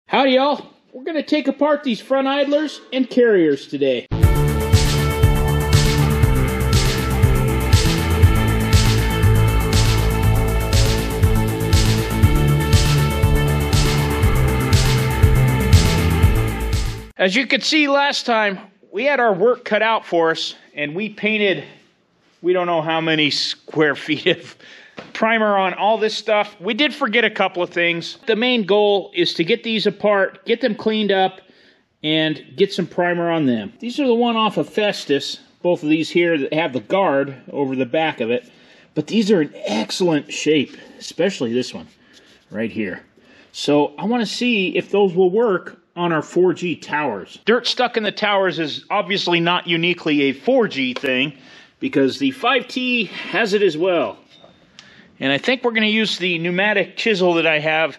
Howdy y'all, we're going to take apart these front idlers and carriers today. As you could see last time, we had our work cut out for us and we painted, we don't know how many square feet of primer on all this stuff. We did forget a couple of things. The main goal is to get these apart, get them cleaned up, and get some primer on them. These are the one off of Festus, both of these here that have the guard over the back of it. But these are in excellent shape, especially this one right here. So I want to see if those will work on our 4G towers. Dirt stuck in the towers is obviously not uniquely a 4G thing, because the 5T has it as well. And I think we're going to use the pneumatic chisel that I have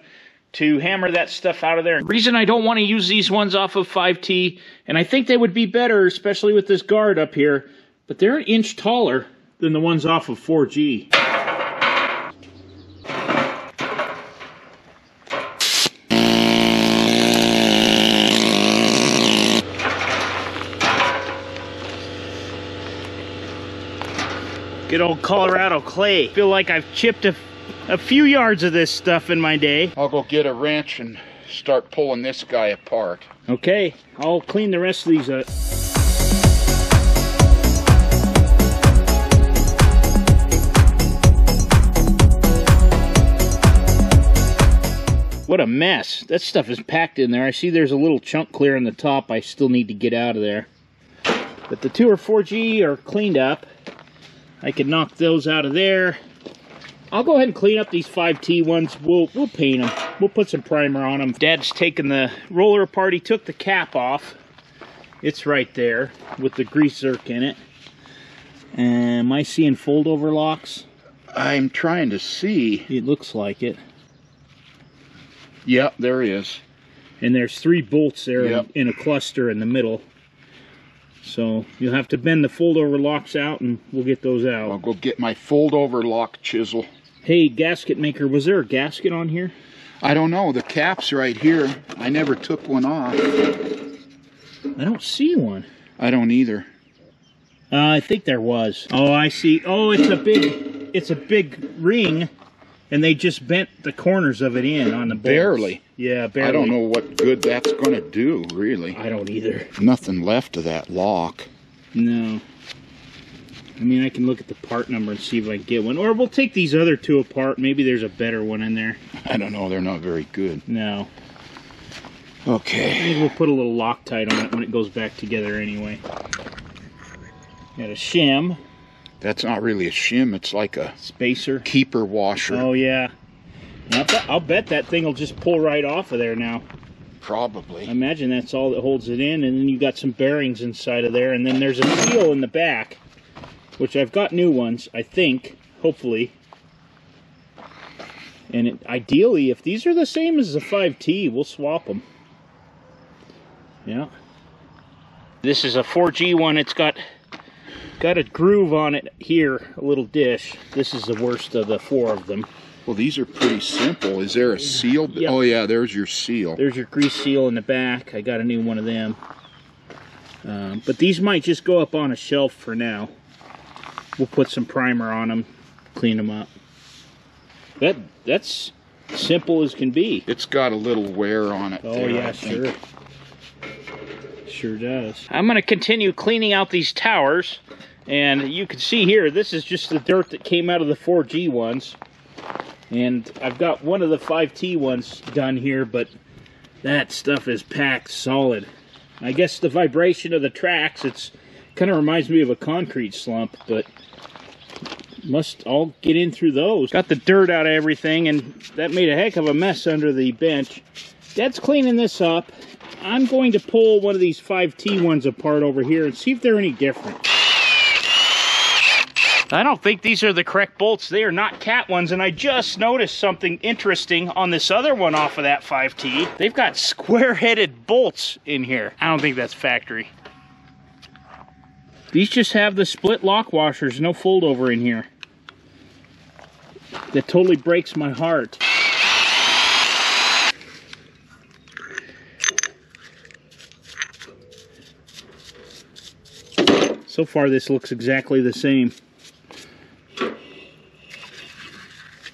to hammer that stuff out of there. The reason I don't want to use these ones off of 5T, and I think they would be better, especially with this guard up here, but they're an inch taller than the ones off of 4G. Good old Colorado clay. Feel like I've chipped a few yards of this stuff in my day. I'll go get a wrench and start pulling this guy apart. Okay, I'll clean the rest of these up. What a mess. That stuff is packed in there. I see there's a little chunk clear on the top I still need to get out of there. But the 2 or 4G are cleaned up. I could knock those out of there. I'll go ahead and clean up these 5T ones. We'll paint them. We'll put some primer on them. Dad's taking the roller apart. He took the cap off. It's right there with the grease zerk in it. Am I seeing fold over locks? I'm trying to see. It looks like it. Yep, there is. And there's 3 bolts there in a cluster in the middle. So you'll have to bend the fold-over locks out and we'll get those out. I'll go get my fold-over lock chisel. Hey, gasket maker, was there a gasket on here? I don't know. The cap's right here. I never took one off. I don't see one. I don't either. I think there was. Oh, I see. Oh, it's a big ring, and they just bent the corners of it in on the bolts. Barely. Yeah, barely. I don't know what good that's going to do, really. I don't either. Nothing left of that lock. No. I mean, I can look at the part number and see if I can get one. Or we'll take these other 2 apart. Maybe there's a better one in there. I don't know. They're not very good. No. Okay. Maybe we'll put a little Loctite on it when it goes back together anyway. Got a shim. That's not really a shim. It's like a spacer. Keeper washer. Oh, yeah. I'll bet that thing will just pull right off of there now. Probably. I imagine that's all that holds it in, and then you got some bearings inside of there, and then there's a seal in the back, which I've got new ones, I think, hopefully. And ideally, if these are the same as the 5T, we'll swap them. Yeah. This is a 4G one. It's got a groove on it here, a little dish. This is the worst of the 4 of them. Well, these are pretty simple. Is there a seal? Yep. Oh, yeah, there's your seal. There's your grease seal in the back. I got a new one of them. But these might just go up on a shelf for now. We'll put some primer on them, clean them up. That's simple as can be. It's got a little wear on it. Oh, yeah, sure. Sure does. I'm going to continue cleaning out these towers. And you can see here, this is just the dirt that came out of the 4G ones. And I've got one of the 5T ones done here, but that stuff is packed solid. I guess the vibration of the tracks, it's kind of reminds me of a concrete slump, but must all get in through those. Got the dirt out of everything, and that made a heck of a mess under the bench. Dad's cleaning this up. I'm going to pull one of these 5T ones apart over here and see if they're any different. I don't think these are the correct bolts. They are not cat ones, and I just noticed something interesting on this other one off of that 5T. They've got square-headed bolts in here. I don't think that's factory. These just have the split lock washers, no fold over in here. That totally breaks my heart. So far this looks exactly the same.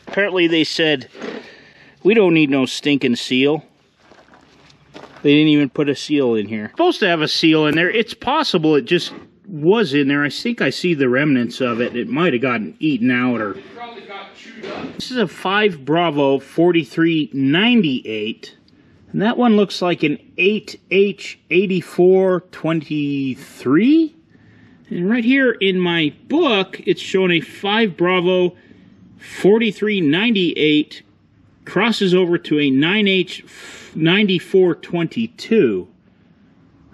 Apparently they said, we don't need no stinking seal. They didn't even put a seal in here. Supposed to have a seal in there. It's possible it just was in there. I think I see the remnants of it. It might have gotten eaten out or... It probably got chewed up. This is a 5 Bravo 4398. And that one looks like an 8H8423. And right here in my book, it's showing a 5 Bravo 4398 crosses over to a 9H9422.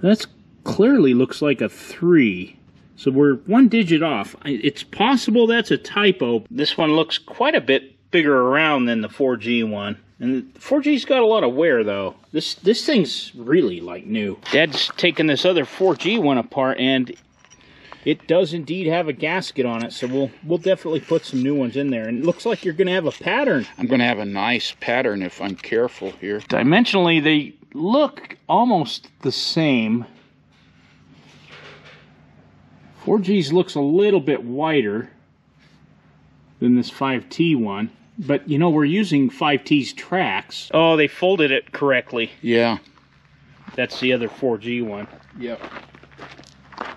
That's clearly looks like a 3. So we're 1 digit off. It's possible that's a typo. This one looks quite a bit bigger around than the 4G one. And the 4G's got a lot of wear though. This thing's really like new. Dad's taking this other 4G one apart and it does indeed have a gasket on it, so we'll definitely put some new ones in there. And it looks like you're going to have a pattern. I'm going to have a nice pattern if I'm careful here. Dimensionally, they look almost the same. 4G's looks a little bit wider than this 5T one. But, you know, we're using 5T's tracks. Oh, they folded it correctly. Yeah. That's the other 4G one. Yep.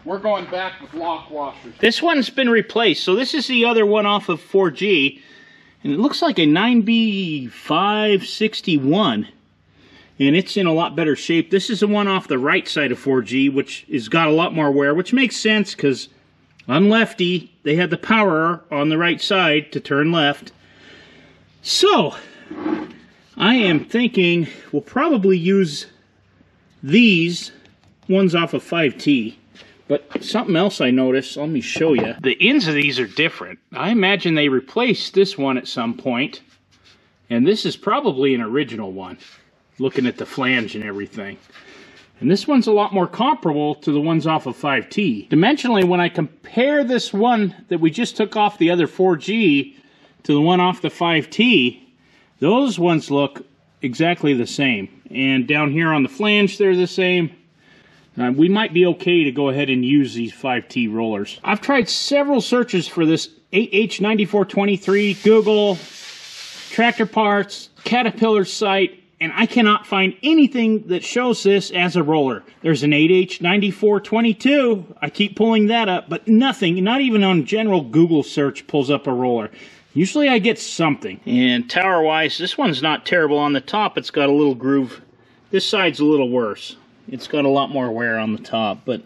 We're going back with lock washers. This one's been replaced, so this is the other one off of 4G, and it looks like a 9B561, and it's in a lot better shape. This is the one off the right side of 4G, which has got a lot more wear, which makes sense, because on Lefty, they had the power on the right side to turn left. So, I am thinking we'll probably use these ones off of 5T. But something else I noticed, let me show you. The ends of these are different. I imagine they replaced this one at some point. And this is probably an original one, looking at the flange and everything. And this one's a lot more comparable to the ones off of 5T. Dimensionally, when I compare this one that we just took off the other 4G to the one off the 5T, those ones look exactly the same. And down here on the flange, they're the same. We might be okay to go ahead and use these 5T rollers. I've tried several searches for this 8H9423, Google, Tractor Parts, Caterpillar site, and I cannot find anything that shows this as a roller. There's an 8H9422. I keep pulling that up, but nothing, not even on general Google search, pulls up a roller. Usually I get something. And tower-wise, this one's not terrible. On the top, it's got a little groove. This side's a little worse. It's got a lot more wear on the top, but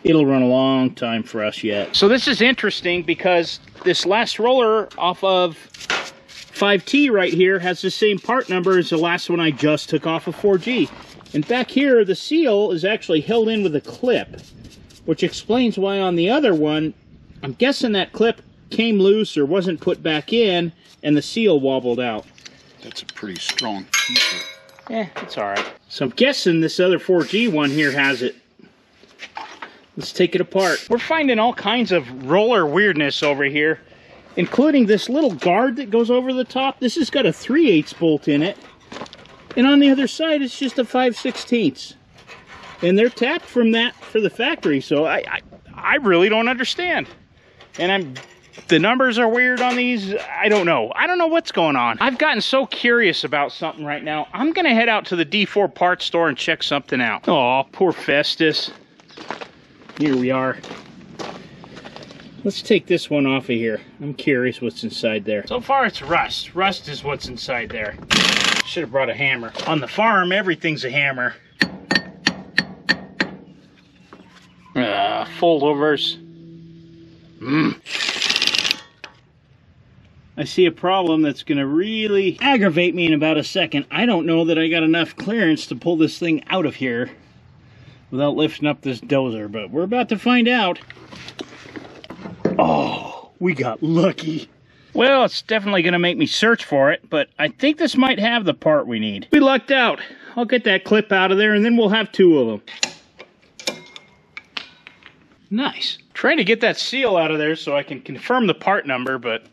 it'll run a long time for us yet. So this is interesting because this last roller off of 5T right here has the same part number as the last one I just took off of 4G. And back here, the seal is actually held in with a clip, which explains why on the other one, I'm guessing that clip came loose or wasn't put back in, and the seal wobbled out. That's a pretty strong keeper. Yeah, it's alright. So I'm guessing this other 4G one here has it. Let's take it apart. We're finding all kinds of roller weirdness over here, including this little guard that goes over the top. This has got a 3/8 bolt in it. And on the other side, it's just a 5/16. And they're tapped from that for the factory, so I really don't understand. And the numbers are weird on these. I don't know. I don't know what's going on. I've gotten so curious about something right now. I'm going to head out to the D4 parts store and check something out. Oh, poor Festus. Here we are. Let's take this one off of here. I'm curious what's inside there. So far it's rust. Rust is what's inside there. Should have brought a hammer. On the farm, everything's a hammer. Foldovers. I see a problem that's going to really aggravate me in about a second. I don't know that I got enough clearance to pull this thing out of here without lifting up this dozer, but we're about to find out. Oh, we got lucky. Well, it's definitely going to make me search for it, but I think this might have the part we need. We lucked out. I'll get that clip out of there, and then we'll have 2 of them. Nice. Trying to get that seal out of there so I can confirm the part number, but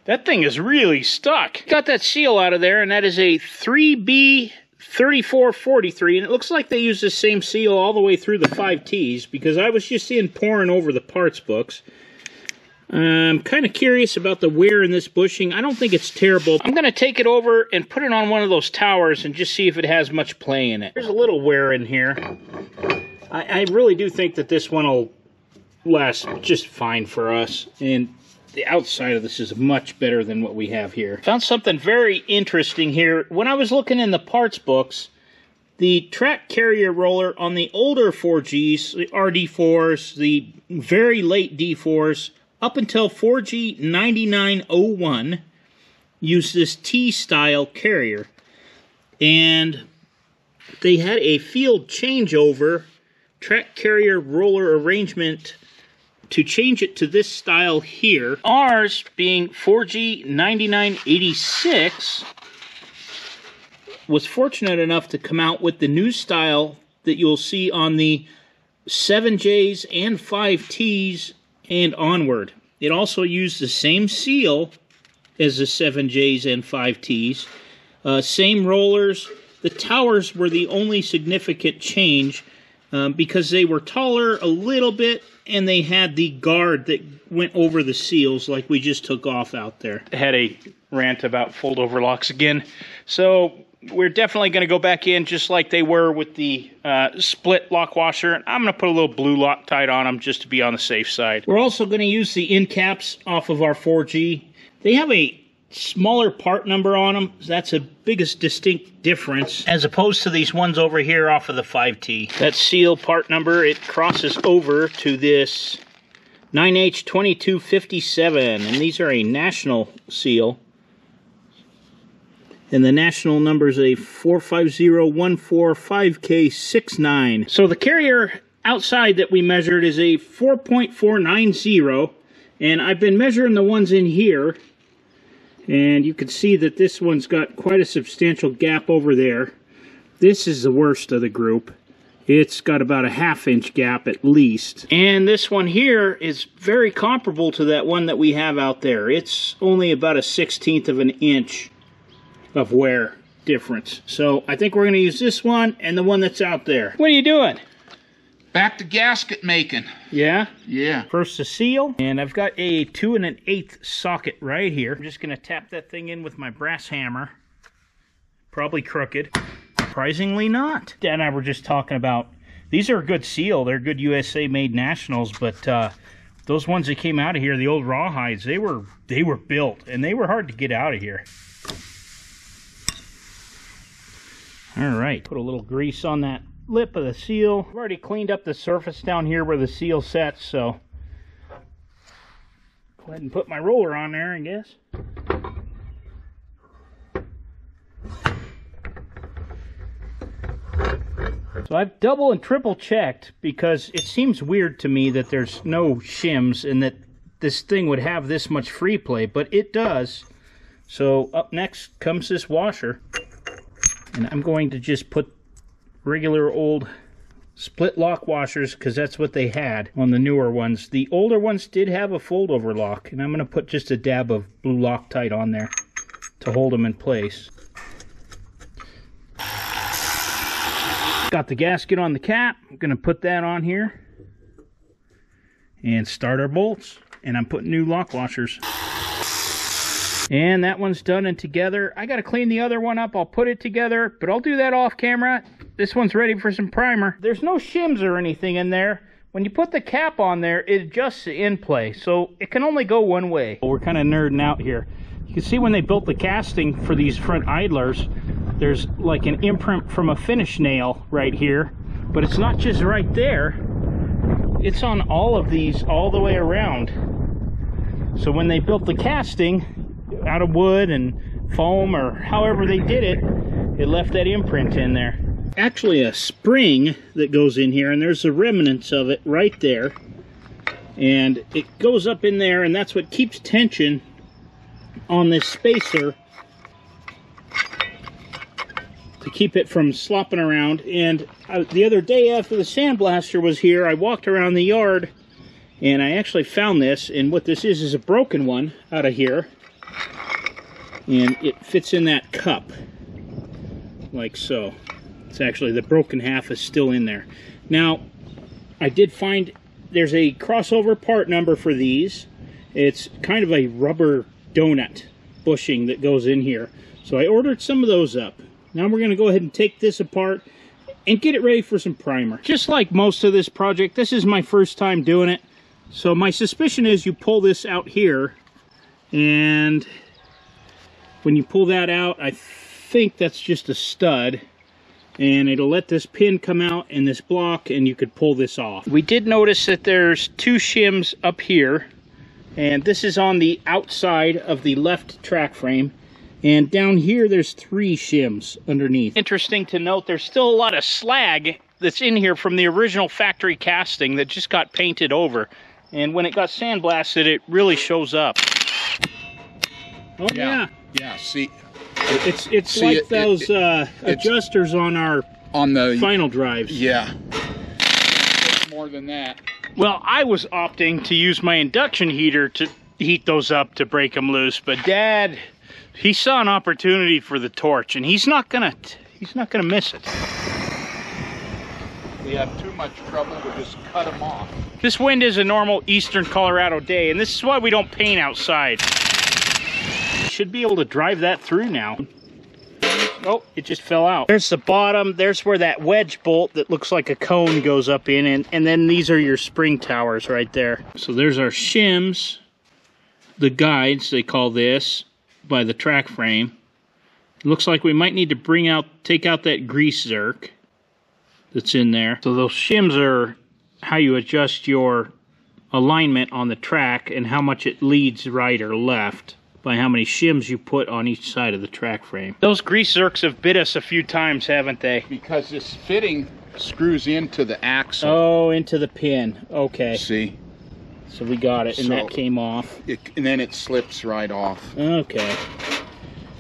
that thing is really stuck. Got that seal out of there, and that is a 3B 3443, and it looks like they use the same seal all the way through the 5Ts, because I was just poring over the parts books. I'm kind of curious about the wear in this bushing. I don't think it's terrible. I'm going to take it over and put it on one of those towers and just see if it has much play in it. There's a little wear in here. I really do think that this one will last just fine for us, and the outside of this is much better than what we have here. Found something very interesting here. When I was looking in the parts books, the track carrier roller on the older 4Gs, the RD4s, the very late D4s, up until 4G9986, used this T-style carrier. And they had a field changeover track carrier roller arrangement to change it to this style here. Ours, being 4G9986, was fortunate enough to come out with the new style that you'll see on the 7Js and 5Ts and onward. It also used the same seal as the 7Js and 5Ts. Same rollers. The towers were the only significant change because they were taller a little bit, and they had the guard that went over the seals like we just took off out there. I had a rant about fold-over locks again. So we're definitely going to go back in just like they were with the split lock washer. I'm going to put a little blue Loctite on them just to be on the safe side. We're also going to use the end caps off of our 4G. They have a smaller part number on them. That's the biggest distinct difference as opposed to these ones over here off of the 5T. That seal part number, it crosses over to this 9H2257, and these are a national seal. And the national number is a 450145K69. So the carrier outside that we measured is a 4.490, and I've been measuring the ones in here, and you can see that this one's got quite a substantial gap over there. This is the worst of the group. It's got about a ½ inch gap at least. And this one here is very comparable to that one that we have out there. It's only about a 1/16 of an inch of wear difference. So I think we're going to use this one and the one that's out there. What are you doing? Back to gasket making. Yeah? Yeah. First the seal, and I've got a 2 1/8 socket right here. I'm just going to tap that thing in with my brass hammer. Probably crooked. Surprisingly not. Dad and I were just talking about, these are a good seal. They're good USA made nationals, but those ones that came out of here, the old rawhides, they were built, and they were hard to get out of here. All right, put a little grease on that lip of the seal. I've already cleaned up the surface down here where the seal sets, so go ahead and put my roller on there, I guess. So I've double and triple checked because it seems weird to me that there's no shims and that this thing would have this much free play, but it does. So up next comes this washer, and I'm going to just put regular old split lock washers because that's what they had on the newer ones. The older ones did have a fold over lock, and I'm going to put just a dab of blue Loctite on there to hold them in place. Got the gasket on the cap. I'm going to put that on here and start our bolts, and I'm putting new lock washers. And that one's done and together. I got to clean the other one up. I'll put it together, but I'll do that off camera. This one's ready for some primer. There's no shims or anything in there. When you put the cap on there, it adjusts the in play, so it can only go one way. We're kind of nerding out here. You can see when they built the casting for these front idlers, there's like an imprint from a finish nail right here, but it's not just right there. It's on all of these all the way around. So when they built the casting out of wood and foam or however they did it, it left that imprint in there. Actually a spring that goes in here, and there's the remnants of it right there, and it goes up in there, and that's what keeps tension on this spacer to keep it from slopping around. And the other day after the sandblaster was here, I walked around the yard and I actually found this, and what this is a broken one out of here, and it fits in that cup. like so. It's actually, the broken half is still in there. Now, I did find there's a crossover part number for these. It's kind of a rubber donut bushing that goes in here. So I ordered some of those up. Now we're going to go ahead and take this apart and get it ready for some primer. Just like most of this project, this is my first time doing it. So my suspicion is you pull this out here, and when you pull that out, I think that's just a stud, and it'll let this pin come out in this block, and you could pull this off. We did notice that there's 2 shims up here, and this is on the outside of the left track frame. And down here, there's 3 shims underneath. Interesting to note, there's still a lot of slag that's in here from the original factory casting that just got painted over. And when it got sandblasted, it really shows up. Oh yeah. Yeah, see. It's like those adjusters on the final drives. Yeah. More than that. Well, I was opting to use my induction heater to heat those up to break them loose, but Dad, he saw an opportunity for the torch, and he's not gonna miss it. We have too much trouble to just cut them off. This wind is a normal eastern Colorado day, and this is why we don't paint outside. Should be able to drive that through now. Oh, it just fell out. There's the bottom. There's where that wedge bolt that looks like a cone goes up in, and then these are your spring towers right there. So there's our shims, the guides, they call this, by the track frame. It looks like we might need to take out that grease zerk that's in there. So those shims are how you adjust your alignment on the track and how much it leads right or left by how many shims you put on each side of the track frame. Those grease zerks have bit us a few times, haven't they? Because this fitting screws into the axle. Oh, into the pin. Okay. See? So we got it, and that came off. And then it slips right off. Okay.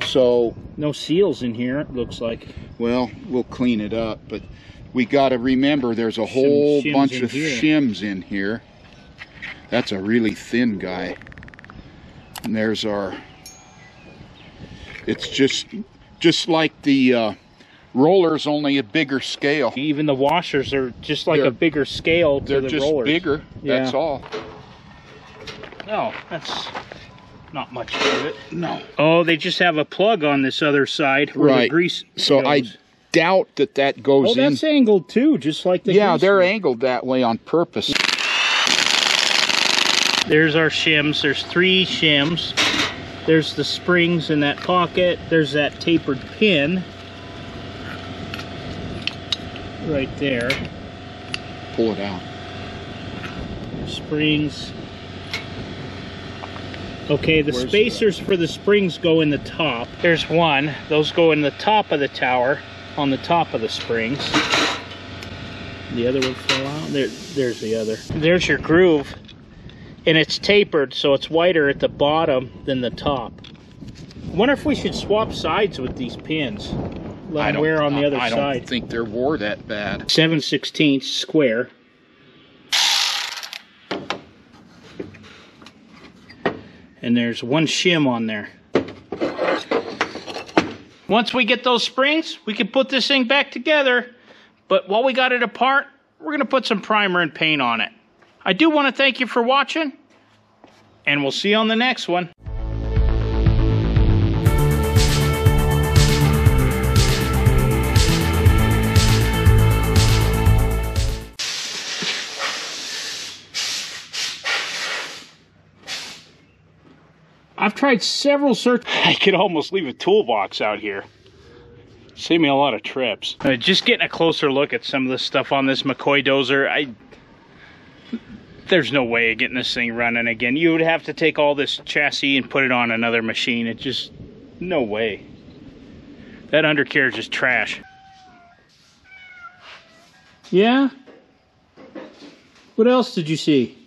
So... no seals in here, it looks like. Well, we'll clean it up, but we got to remember there's a whole bunch of shims in here. That's a really thin guy. And there's our... it's just like the rollers, only a bigger scale. Even the washers are just like a bigger scale to the rollers. They're just bigger, that's all. No, that's not much to it. No. Oh, they just have a plug on this other side where the grease So goes. I doubt that goes in. Oh, that's angled too, just like the Yeah, grease they're one. angled that way on purpose. There's our shims. There's 3 shims. There's the springs in that pocket. There's that tapered pin right there. Pull it out. Springs. Okay, the spacers for the springs go in the top. There's one. Those go in the top of the tower, on the top of the springs. The other one fell out. There's the other. There's your groove. And it's tapered, so it's wider at the bottom than the top. I wonder if we should swap sides with these pins. Let them wear on the other side. I don't think they're wore that bad. 7/16 square. And there's 1 shim on there. Once we get those springs, we can put this thing back together. But while we got it apart, we're going to put some primer and paint on it. I do want to thank you for watching, and we'll see you on the next one. I've tried several search. I could almost leave a toolbox out here. Save me a lot of trips. Just getting a closer look at some of the stuff on this McCoy dozer. There's no way of getting this thing running again. You would have to take all this chassis and put it on another machine. It just, no way. That undercarriage is trash. Yeah? What else did you see?